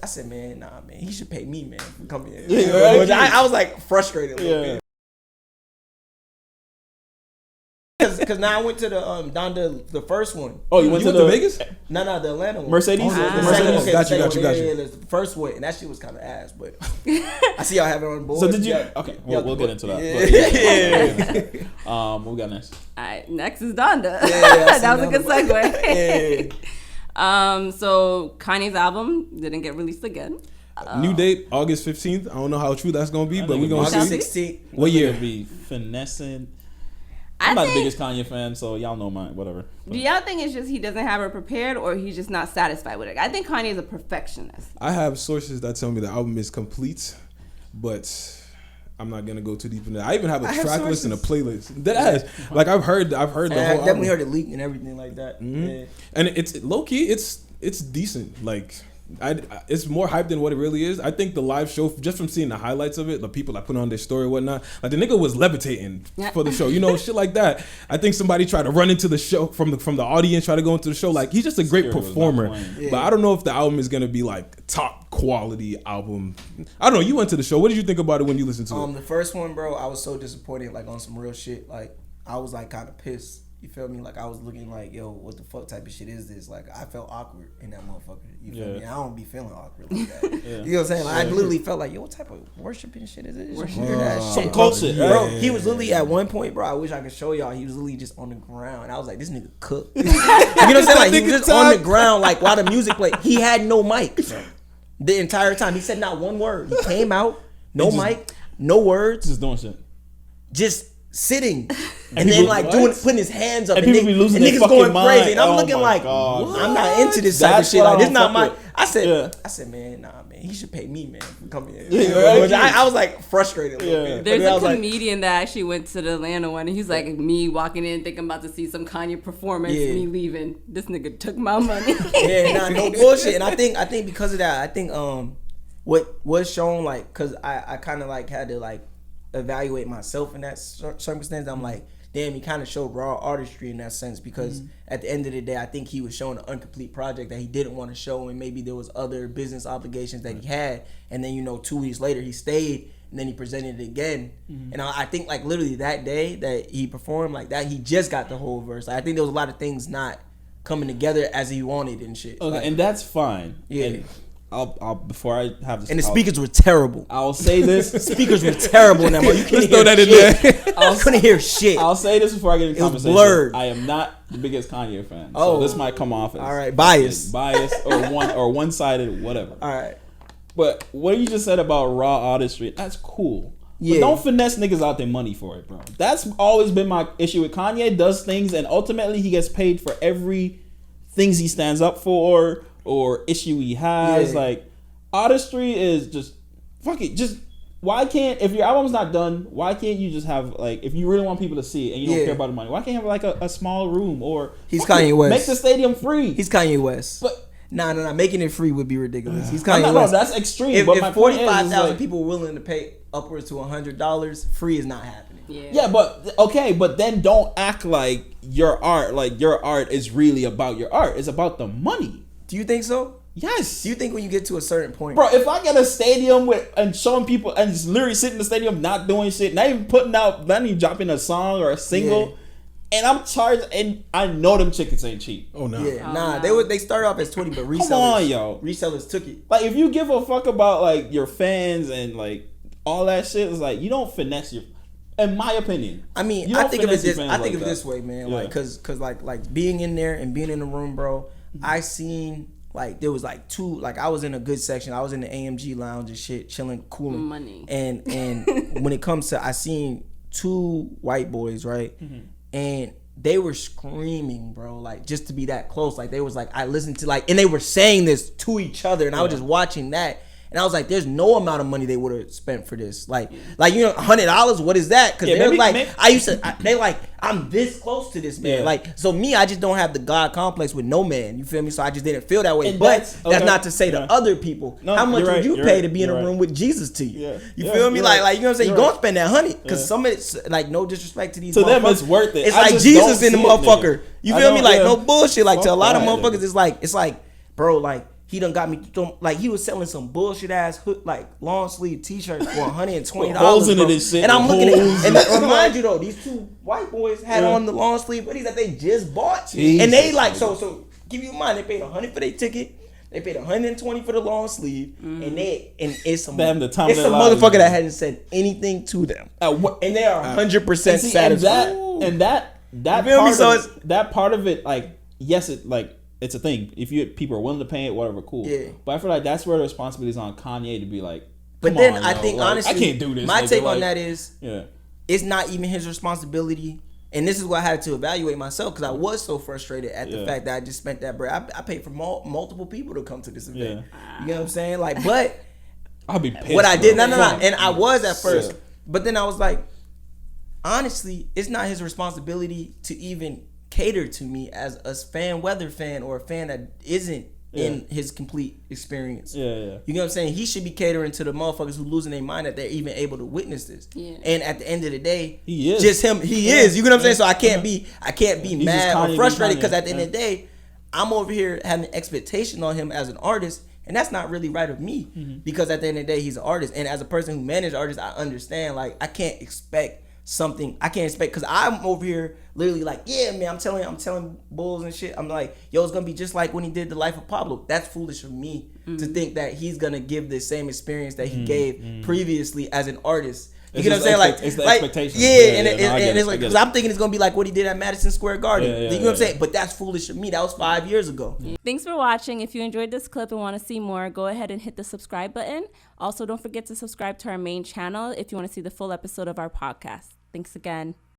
said, man, nah, man, he should pay me, man, for coming in. Yeah, right. I was like frustrated a little bit. Cause now I went to the Donda, the first one. Oh, you went to Vegas? No, the Atlanta one. Mercedes. Mercedes. Okay, got you. Yeah, the first one, and that shit was kind of ass, but I see y'all have it on board. So did you? Yeah. Okay, we'll get into that. Yeah. What we got next? All right, next is Donda. Yeah, that was a good segue. So Kanye's album didn't get released again. New date, August 15th. I don't know how true that's gonna be, but we're gonna see. August 16th. What year? Be finessing. I'm not the biggest Kanye fan, so y'all know mine. Whatever. Do y'all think it's just he doesn't have it prepared, or he's just not satisfied with it? I think Kanye is a perfectionist. I have sources that tell me the album is complete, but I'm not gonna go too deep into that. I even have a track list and a playlist. Like I've heard the whole album. I've definitely heard it leak and everything like that. Mm-hmm. Yeah. And it's low key. It's decent. Like it's more hype than what it really is. I think the live show, just from seeing the highlights of it, the people that put on their story and whatnot, like the nigga was levitating for the show, shit like that. I think somebody tried to run into the show from the audience, try to go into the show. Like he's just a great performer, but I don't know if the album is gonna be like top quality album. I don't know. You went to the show. What did you think about it when you listened to it? The first one, bro, I was so disappointed. Like on some real shit. Like I was like kind of pissed. You feel me? Like I was looking like, yo, what the fuck type of shit is this? Like I felt awkward in that motherfucker. You feel me? I don't be feeling awkward like that. You know what I'm saying? Like, I literally felt like, yo, what type of worshiping shit is this? Some culture, bro. He was literally at one point, bro. I wish I could show y'all. He was literally just on the ground. And I was like, this nigga cooked. You know what I'm saying? Like he was just on the ground, like while the music played. He had no mic the entire time. He said not one word. He came out, no mic, no words, just doing shit, just sitting. And then like putting his hands up, and people be losing their niggas fucking going mind. crazy, and I'm looking like, I'm not into this type of shit. Like this not my. I said, man, nah, man, he should pay me, man, for coming in. I was like frustrated a little bit. There's a comedian that actually went to the Atlanta one, and he's like, me walking in thinking I'm about to see some Kanye performance, me leaving. This nigga took my money. No bullshit. And I think because of that, I think what was shown, like, cause I kind of like had to like evaluate myself in that circumstance. I'm like, damn, he kind of showed raw artistry in that sense, because at the end of the day, I think he was showing an incomplete project that he didn't want to show, and maybe there was other business obligations that he had, and then 2 weeks later he stayed, and then he presented it again. And I think like literally that day that he performed like that, he just got the whole verse. Like, I think there was a lot of things not coming together as he wanted and shit. Okay, like, and that's fine. Yeah. And I'll before I have this, and the speakers were terrible. I'll say this: speakers were terrible in that moment. You couldn't throw that in there. I couldn't hear shit. I'll say this before I get into conversation. It was blurred. I am not the biggest Kanye fan, so this might come off as all right, bias, or one-sided, whatever. All right, but what you just said about raw artistry, that's cool. Yeah. But don't finesse niggas out their money for it, bro. That's always been my issue with Kanye. Does things and ultimately he gets paid for every things he stands up for or issue he has. Like, artistry is just fuck it. Just why can't, if your album's not done, why can't you just have, like, if you really want people to see it and you don't care about the money, why can't you have like a small room, or he's Kanye West. Make the stadium free. He's Kanye West. But nah, making it free would be ridiculous. He's Kanye West. No, that's extreme. If, but if my point is 45,000 like, people willing to pay upwards to $100, free is not happening. Yeah, but okay, but then don't act like your art is really about your art. It's about the money. Do you think so? Yes. Do you think when you get to a certain point, bro, if I get a stadium and showing people and just literally sitting in the stadium not doing shit, not even dropping a song or a single, and I'm charged, and I know them tickets ain't cheap. Oh no. Yeah, they started off as 20, but resellers, come on, yo, resellers took it. Like, if you give a fuck about like your fans and like all that shit, it's like you don't finesse your. In my opinion, I mean, I think of it this way, man. Like, cause like being in there and being in the room, bro. I seen. Like, there was like two, like, I was in a good section. I was in the AMG lounge and shit, chilling, cooling. Money. And when it comes to, I seen two white boys, right? And they were screaming, bro, like, just to be that close. Like, they was like, I listened to, like, and they were saying this to each other, and I was just watching that. And I was like, there's no amount of money they would have spent for this. Like $100, what is that? Because they're like, I'm this close to this man. Like, so me, I just don't have the God complex with no man. You feel me? So I just didn't feel that way. And but that's not to say to other people, how much would you pay to be in a room with Jesus to you? You feel me? Like, you know what I'm saying? You're going to spend that $100. Because some of it's, like, no disrespect to these motherfuckers. To them, it's worth it. It's like Jesus in the motherfucker. You feel me? Like, no bullshit. Like, to a lot of motherfuckers, it's like, bro, like, he done got me like he was selling some bullshit ass hood like long sleeve t-shirts for $120. Holes in it and shit. And I'm looking Holes. at and remind you though, these two white boys had on the long sleeve hoodies that they just bought. Jesus. And they like so give you in mind, they paid $100 for their ticket. They paid $120 for the long sleeve, and it's some motherfucker that hadn't said anything to them, and they are 100% satisfied. That part of it, like yes, it's a thing. If people are willing to pay it, whatever, cool. Yeah. But I feel like that's where the responsibility is on Kanye to be like. But then I think honestly, I can't do this. My take on that is, yeah, it's not even his responsibility. And this is what I had to evaluate myself because I was so frustrated at the fact that I just spent that bread. I paid for multiple people to come to this event. Yeah. You know what I'm saying? Like, but I'll be pissed. What I did, no, and I was at first, but then I was like, honestly, it's not his responsibility to even cater to me as a fan, weather fan, or a fan that isn't in his complete experience. Yeah. You know what I'm saying? He should be catering to the motherfuckers who losing their mind that they're even able to witness this. Yeah. And at the end of the day, he is just him. He is. You know what I'm saying? So I can't be mad or frustrated because at the end of the day, I'm over here having expectation on him as an artist, and that's not really right of me because at the end of the day, he's an artist, and as a person who manages artists, I understand. Like I can't expect because I'm over here literally like, yeah, man, I'm telling bulls and shit. I'm like, yo, it's gonna be just like when he did The Life of Pablo. That's foolish of me to think that he's gonna give the same experience that he gave previously as an artist. You know what I'm saying? Like, it's the expectation. Yeah, and it's like, because I'm thinking it's gonna be like what he did at Madison Square Garden. You know what I'm saying? But that's foolish of me. That was 5 years ago. Thanks for watching. If you enjoyed this clip and want to see more, go ahead and hit the subscribe button. Also, don't forget to subscribe to our main channel if you want to see the full episode of our podcast. Thanks again.